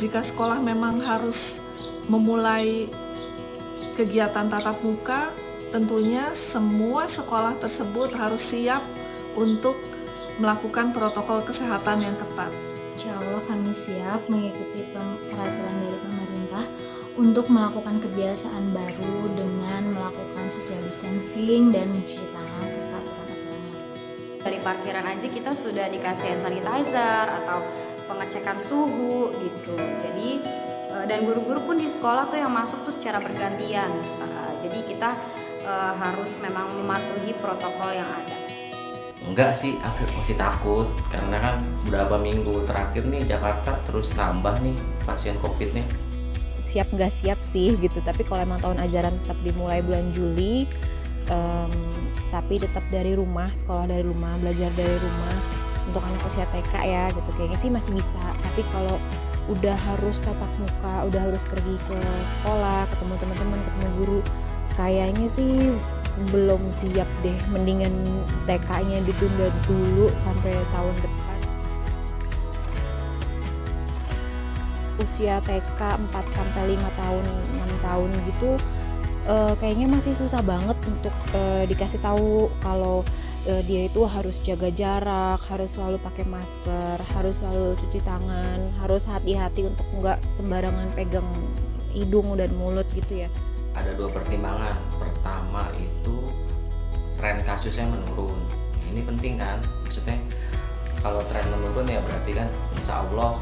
jika sekolah memang harus memulai kegiatan tatap muka, tentunya semua sekolah tersebut harus siap untuk melakukan protokol kesehatan yang ketat. Insya Allah kami siap mengikuti peraturan dari pemerintah untuk melakukan kebiasaan baru dengan melakukan social distancing dan mencuci tangan serta aturan-aturan lain. Dari parkiran aja kita sudah dikasih hand sanitizer atau pengecekan suhu gitu. Jadi dan guru-guru pun di sekolah tuh yang masuk tuh secara bergantian. Jadi kita harus memang mematuhi protokol yang ada. Enggak sih, aku masih takut karena kan beberapa minggu terakhir nih Jakarta terus nambah nih pasien COVID-nya. Siap nggak siap sih gitu, tapi kalau emang tahun ajaran tetap dimulai bulan Juli, tapi tetap dari rumah, sekolah dari rumah, belajar dari rumah untuk anak usia TK ya gitu, kayaknya sih masih bisa. Tapi kalau udah harus tatap muka, udah harus pergi ke sekolah, ketemu teman-teman, ketemu guru, kayaknya sih belum siap deh. Mendingan TK-nya ditunda dulu sampai tahun depan. Usia TK 4-5 tahun, 6 tahun gitu kayaknya masih susah banget untuk dikasih tahu kalau dia itu harus jaga jarak, harus selalu pakai masker, harus selalu cuci tangan, harus hati-hati untuk nggak sembarangan pegang hidung dan mulut gitu ya. Ada dua pertimbangan. Pertama itu tren kasusnya menurun. Nah, ini penting kan, maksudnya kalau tren menurun ya berarti kan insya Allah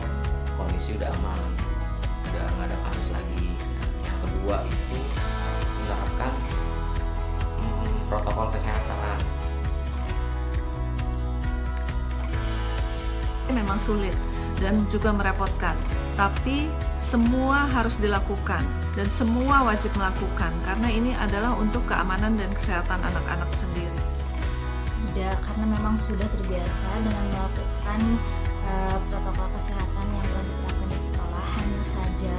kondisi udah aman, udah nggak ada kasus lagi. Yang kedua itu menerapkan protokol kesehatan. Memang sulit dan juga merepotkan, tapi semua harus dilakukan dan semua wajib melakukan karena ini adalah untuk keamanan dan kesehatan anak-anak sendiri. Tidak, karena memang sudah terbiasa dengan melakukan protokol kesehatan yang telah diterapkan di sekolah. Hanya saja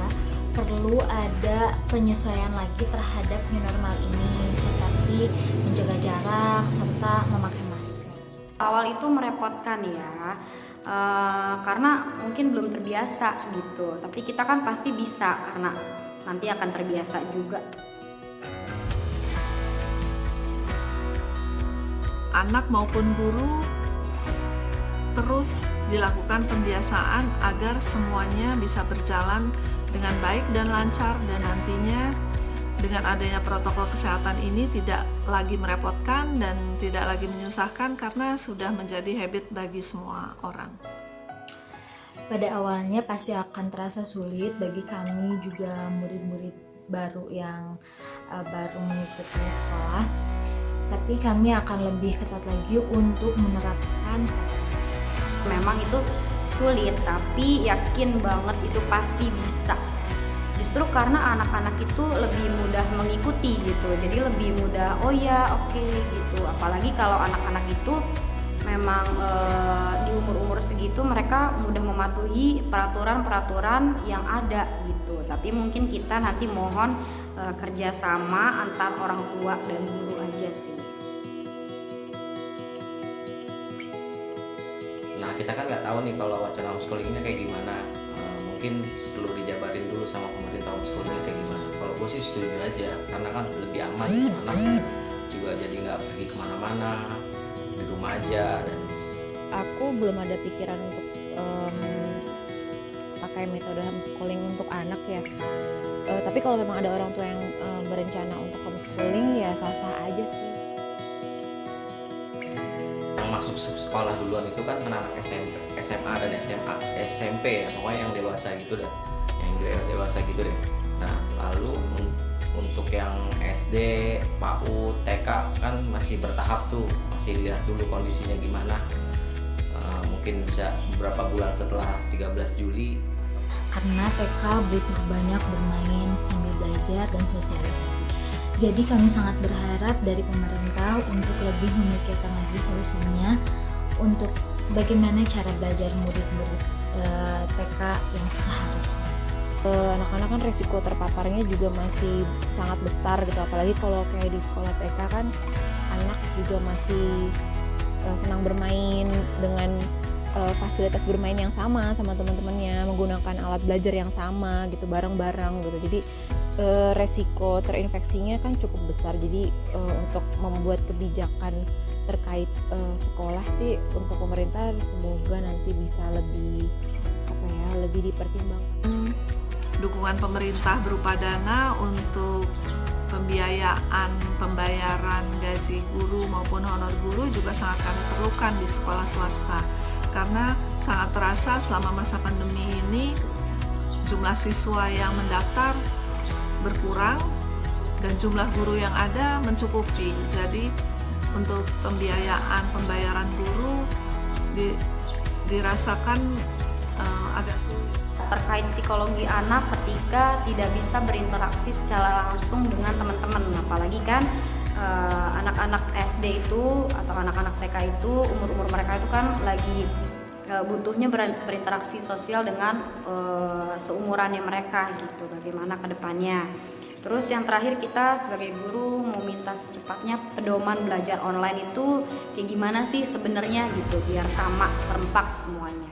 perlu ada penyesuaian lagi terhadap new normal ini, seperti menjaga jarak serta memakai masker. Awal itu merepotkan ya, karena mungkin belum terbiasa gitu. Tapi kita kan pasti bisa karena nanti akan terbiasa juga. Anak maupun guru terus dilakukan pembiasaan agar semuanya bisa berjalan dengan baik dan lancar, dan nantinya dengan adanya protokol kesehatan ini tidak lagi merepotkan dan tidak lagi menyusahkan karena sudah menjadi habit bagi semua orang. Pada awalnya pasti akan terasa sulit bagi kami juga murid-murid baru yang baru mengikuti sekolah, tapi kami akan lebih ketat lagi untuk menerapkan. Memang itu sulit, tapi yakin banget itu pasti bisa. Justru karena anak-anak itu lebih mudah mengikuti gitu, jadi lebih mudah, oh ya oke gitu. Apalagi kalau anak-anak itu memang di umur-umur segitu mereka mudah mematuhi peraturan-peraturan yang ada gitu. Tapi mungkin kita nanti mohon kerjasama antar orang tua dan guru aja sih. Nah kita kan nggak tahu nih kalau wacana homeschoolingnya kayak gimana. Mungkin perlu dijabarin dulu sama pemerintah homeschoolingnya kayak gimana. Kalau gue sih setuju aja, karena kan lebih aman, anak juga jadi nggak pergi kemana-mana, di rumah aja. Dan Aku belum ada pikiran untuk pakai metode homeschooling untuk anak ya. Tapi kalau memang ada orang tua yang berencana untuk homeschooling ya sah-sah aja sih. yang masuk sekolah duluan itu kan anak SMP, SMA dan SMP ya, pokoknya yang dewasa gitu deh, yang dewasa gitu deh. Nah lalu untuk yang SD, PAUD, TK kan masih bertahap tuh, masih lihat dulu kondisinya gimana. Mungkin bisa beberapa bulan setelah 13 Juli. Karena TK butuh banyak bermain sambil belajar dan sosialisasi. Jadi kami sangat berharap dari pemerintah untuk lebih memikirkan lagi solusinya untuk bagaimana cara belajar murid-murid TK yang seharusnya. Anak-anak kan resiko terpaparnya juga masih sangat besar gitu, apalagi kalau kayak di sekolah TK kan anak juga masih senang bermain dengan fasilitas bermain yang sama teman-temannya, menggunakan alat belajar yang sama gitu bareng-bareng gitu. Jadi resiko terinfeksinya kan cukup besar. Jadi untuk membuat kebijakan terkait sekolah sih untuk pemerintah semoga nanti bisa lebih dipertimbangkan. Dukungan pemerintah berupa dana untuk pembiayaan pembayaran gaji guru maupun honor guru juga sangat kami perlukan di sekolah swasta, karena sangat terasa selama masa pandemi ini jumlah siswa yang mendaftar berkurang dan jumlah guru yang ada mencukupi. Jadi untuk pembayaran guru dirasakan agak sulit. Terkait psikologi anak ketika tidak bisa berinteraksi secara langsung dengan teman-teman, apalagi kan anak-anak SD itu atau anak-anak TK itu umur mereka itu kan lagi butuhnya berinteraksi sosial dengan seumurannya mereka gitu, bagaimana ke depannya. Terus yang terakhir, kita sebagai guru mau minta secepatnya pedoman belajar online itu kayak gimana sih sebenarnya gitu, biar sama serempak semuanya.